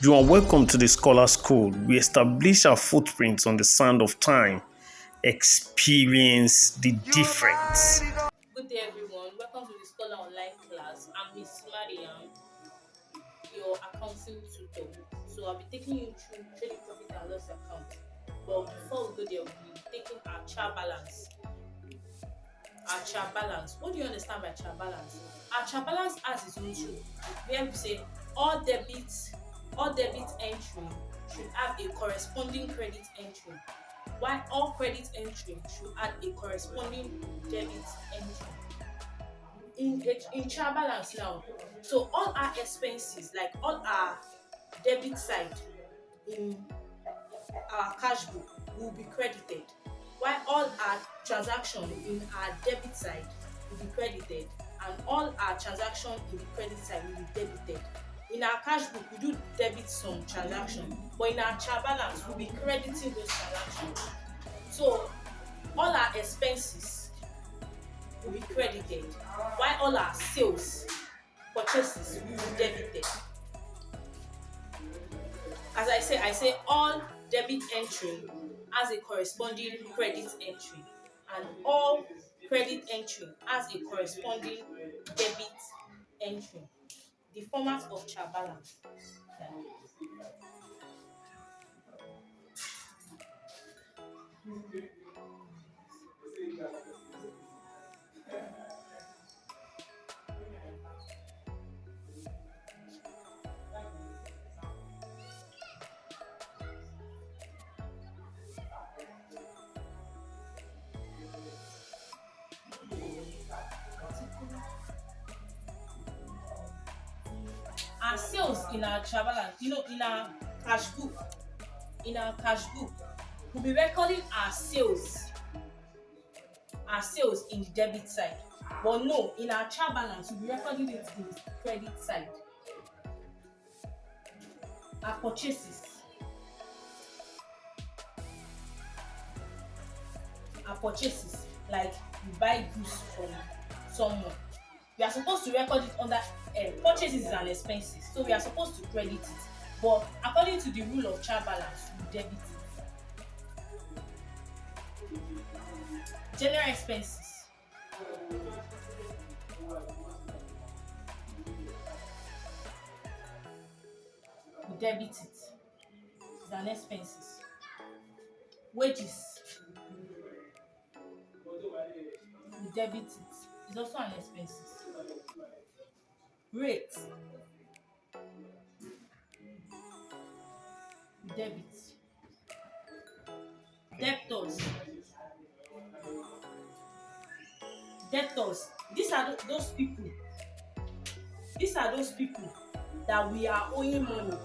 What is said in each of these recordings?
You are welcome to the Scholar School. We establish our footprints on the sand of time, experience the difference. Good day, everyone. Welcome to the Scholar Online class. I'm Miss Mariam, your accounting tutor. So I'll be taking you through trading profit and loss account. But before we go there, we'll be taking our chart balance. Our chart balance. What do you understand by chart balance? Our chart balance has its own truth. Where we say all debit entry should have a corresponding credit entry, while all credit entry should add a corresponding debit entry. In chart balance now, so all our expenses, like all our debit side in our cash book, will be credited, while all our transaction in our debit side will be credited, and all our transaction in the credit side will be debited. In our cash book, we do debit some transaction, but in our chart balance, we'll be crediting those transactions. So all our expenses will be credited, while all our sales purchases will be debited. As I say all debit entry has a corresponding credit entry, and all credit entry has a corresponding debit entry. The format of chart balance. Our sales in our chart balance, in our cash book, we'll be recording our sales in the debit side. But no, in our chart balance, we'll be recording it in the credit side. Our purchases, like you buy goods from someone, we are supposed to record it under purchases and expenses, so we are supposed to credit it, but according to the rule of chart balance, we debit it. General expenses, we debit it. It's an expenses. Wages, we debit it. It's also an expenses. Rate, we debit. Debtors, these are those people that we are owing money,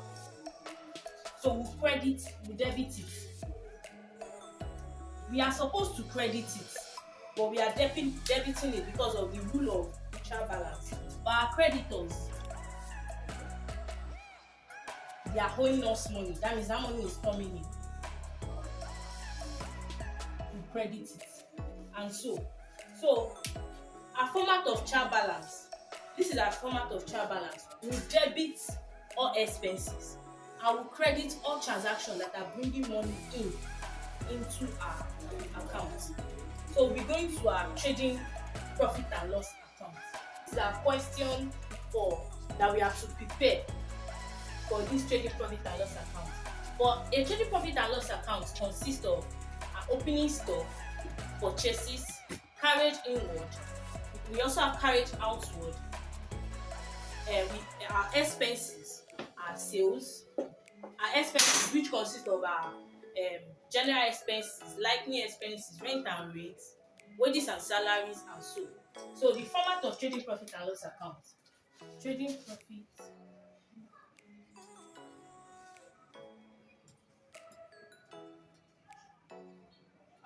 so we debit it. We are supposed to credit it, but we are debiting it because of the rule of chart balance. But our creditors, they are owing us money. That means that money is coming in. We credit it. And so our format of chart balance, this is our format of chart balance. We debit all expenses and we credit all transactions that are bringing money into our account. So we're going to our trading profit and loss account. This is our question for that we have to prepare for this trading profit and loss account. But a trading profit and loss account consists of our opening stock, purchases, carriage inward. We also have carriage outward. Our expenses, our sales, our expenses, which consist of our general expenses, likely expenses, rent and rates, wages and salaries, and so. So the format of trading profit and loss account. Trading profit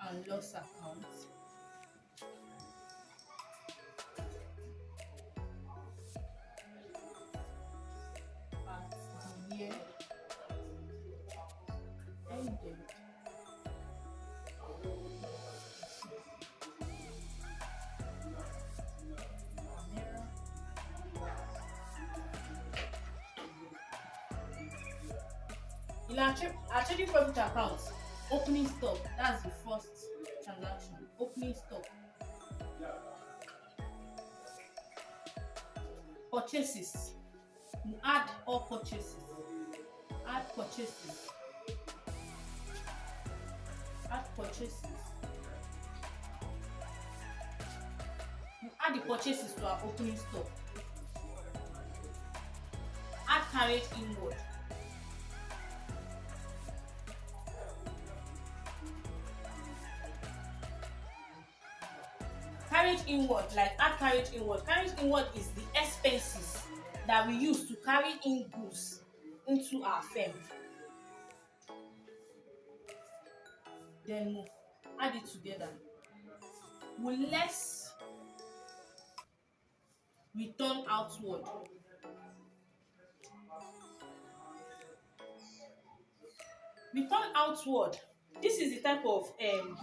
and loss account. At the year ended. In our trading profit account, opening stock, that's the first transaction. Opening stock. Purchases. You add all purchases. Add purchases. Add purchases. You add the purchases to our opening stock. Add carriage inward. Carriage inward, like add carriage inward. Carriage inward is the expenses that we use to carry in goods into our firm. Then we add it together. We less return outward. Return outward. This is the type of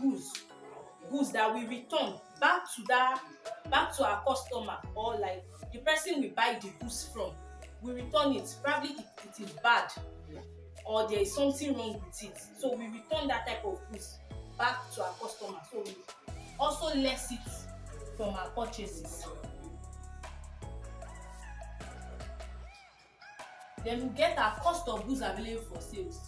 goods that we return back to our customer, or like the person we buy the goods from. We return it. Probably it is bad, or there is something wrong with it. So we return that type of goods back to our customer. So we also less it from our purchases. Then we get our cost of goods available for sales.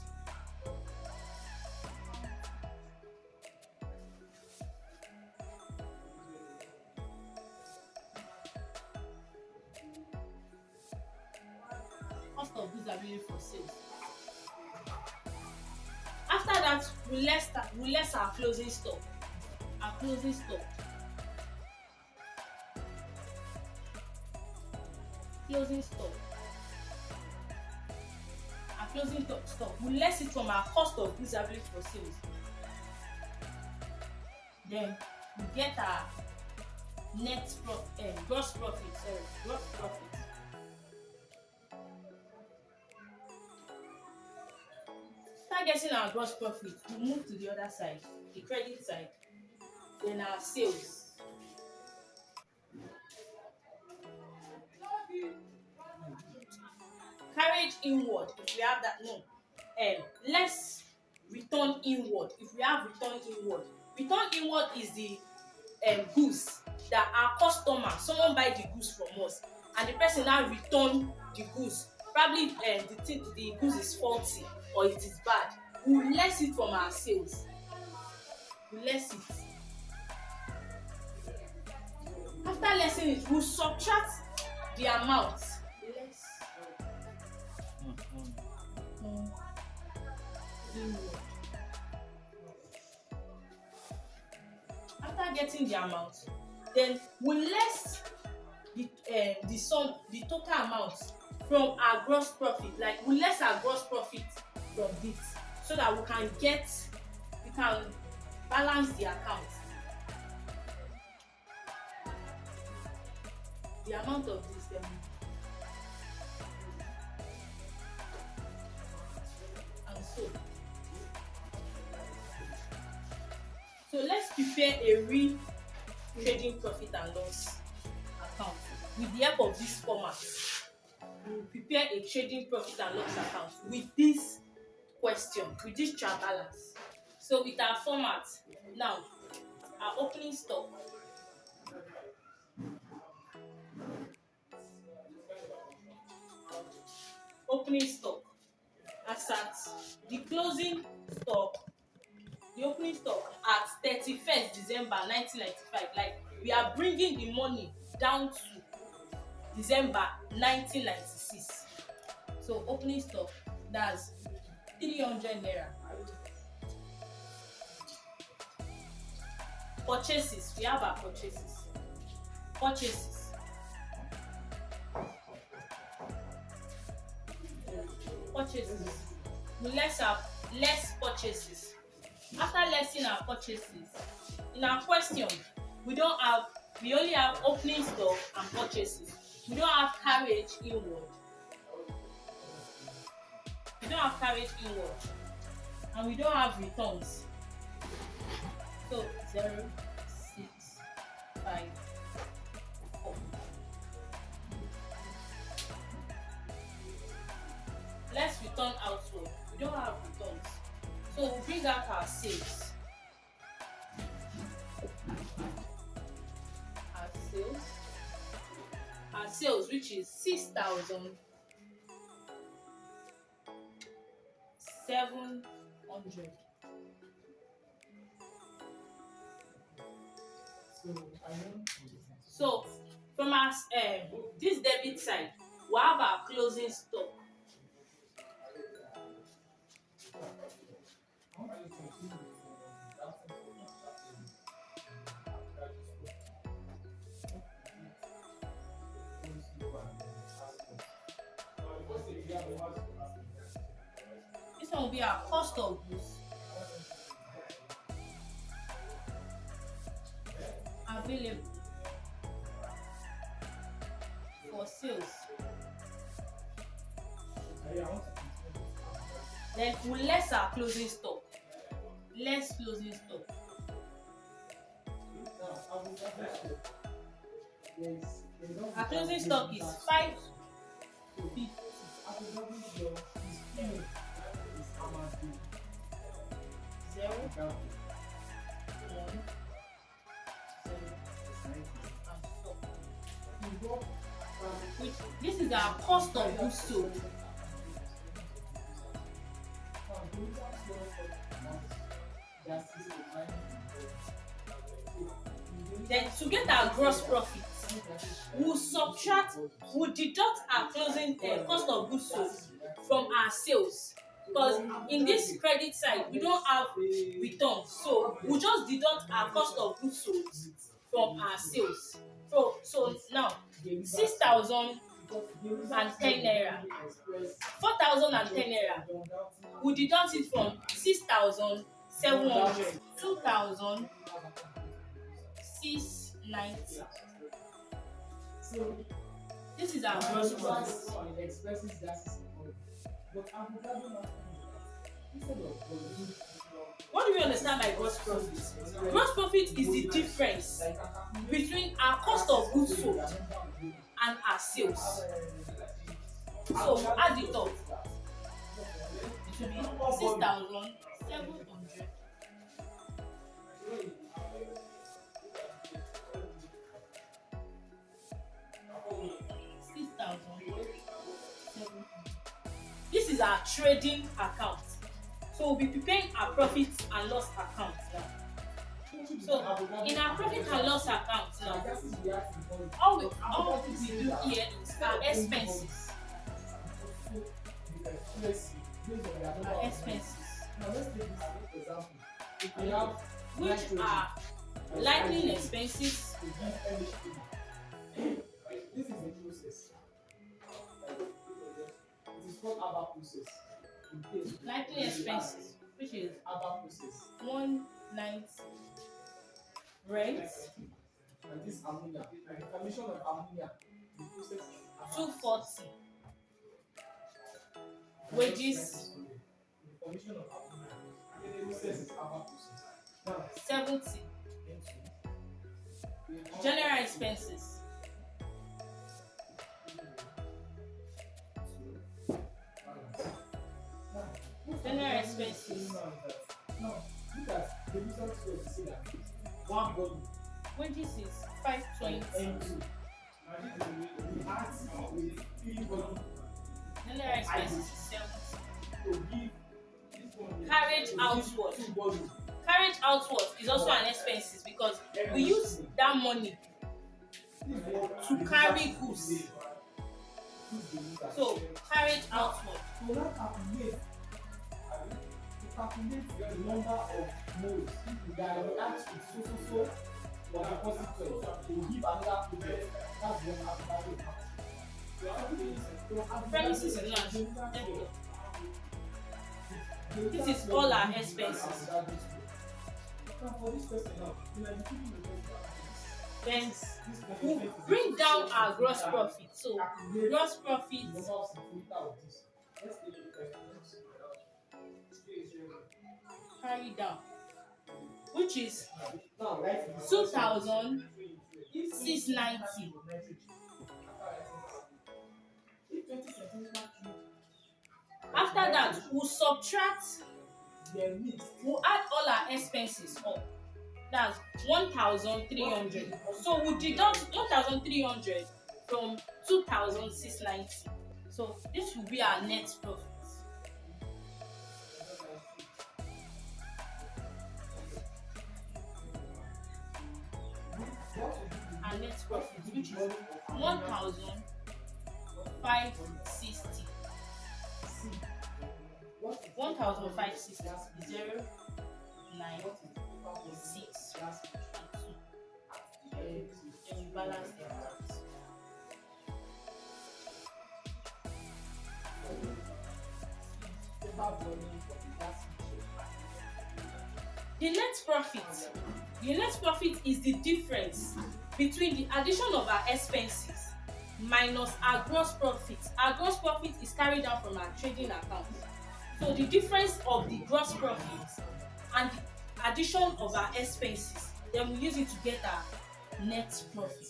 Cost of goods available for sales. After that, we less our closing stock. Our closing stock. Closing stock. Our closing stock. We less it from our cost of goods available for sales. Then we get our gross profit. Gross profit. After getting our gross profit, we move to the other side, the credit side. Then our sales. Carriage inward, if we have that, no. Less return inward, if we have return inward. Return inward is the goods that our customer, someone buy the goods from us, and the person now return the goods. Probably the goods is faulty or it is bad. We will less it from our sales. We less it. After lessing it, we will subtract the amount. Less. Inward. After getting the amount, then we less the total amount from our gross profit. Like we less our gross profit from this, so that we can balance the account. The amount of this and so let's prepare a real trading profit and loss account. With the help of this format, we will prepare a trading profit and loss account with this question, with this chart balance. So with our format, now our opening stock, as at the closing stock, the opening stock at 31st December 1995. Like we are bringing the money down to December 1996. So opening stock, that's 300 naira. Purchases, we have our purchases. We less purchases. After lessing our purchases, in our question, we only have opening stock and purchases. We don't have carriage inward. And we don't have returns. So 0, 6, 5, 4. Let's return outward. We don't have bring out our sales. Our sales. Our sales, which is 6,700. So from our this debit side, we have our closing stock. This one will be our cost of goods available for sales. Then we less our closing stock. Less closing stock. Our closing stock is 550. 0, 1, 0, and 4. Which this is our cost of goods sold. Then to get our gross profit, we'll deduct our closing cost of goods sold from our sales. Because in this credit side, we don't have returns, so we'll just deduct our cost of goods sold from our sales. So now 6,010 naira, 4,010 naira, we deduct it from 6,700, 2,690. This is our gross profit. What do we understand by gross profit? Gross profit is the difference between our cost of goods sold and our sales. So add it up. It should be 6,700 This is our trading account. So we'll be preparing our profit and loss account now. So in our profit and loss account now, all we do here is our expenses. Our expenses, which are lighting expenses, This is the process. It is called ABBA process. lighting expenses, which is ABBA process. 1 night rent, And this ammonia. The formation of ammonia. The process is ABBA. 240 wages, The formation of ammonia. The process is ABBA process. Now, 70 general expenses, general expenses, now, look at the result where you see that one body wages is 520, and two. And this is the heart with three body general expenses is 70. to give this one. Carriage outward. Two bodies. Carriage outward is also an expenses because we use that money to carry goods. So carriage outward. So now calculate the number of moles that you ask with so for the constituent to give another project. That's what Premises is not. This is all our expenses. Now for this person now, you might be thinking the Then we bring down our gross profit. So gross profit number of centimeter of this. Let's take the question. carry down, which is Now, right? 2,690. After that, we'll subtract then mix. We'll add all our expenses up. That's 1,300. So we deduct 1,300 from 2,690. So this will be our net profit. Our net profit, which is 1,560. 1,560. 0, 9, 6, and 2. Then we balance the accounts. The net profit is the difference between the addition of our expenses minus our gross profit. Our gross profit is carried out from our trading account. So the difference of the gross profit and the addition of our expenses, then we use it to get our net profit.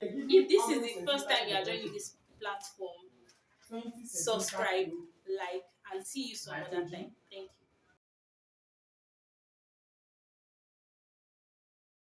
If this is the first time you are joining this platform, subscribe, like, and see you some other time. Thank you.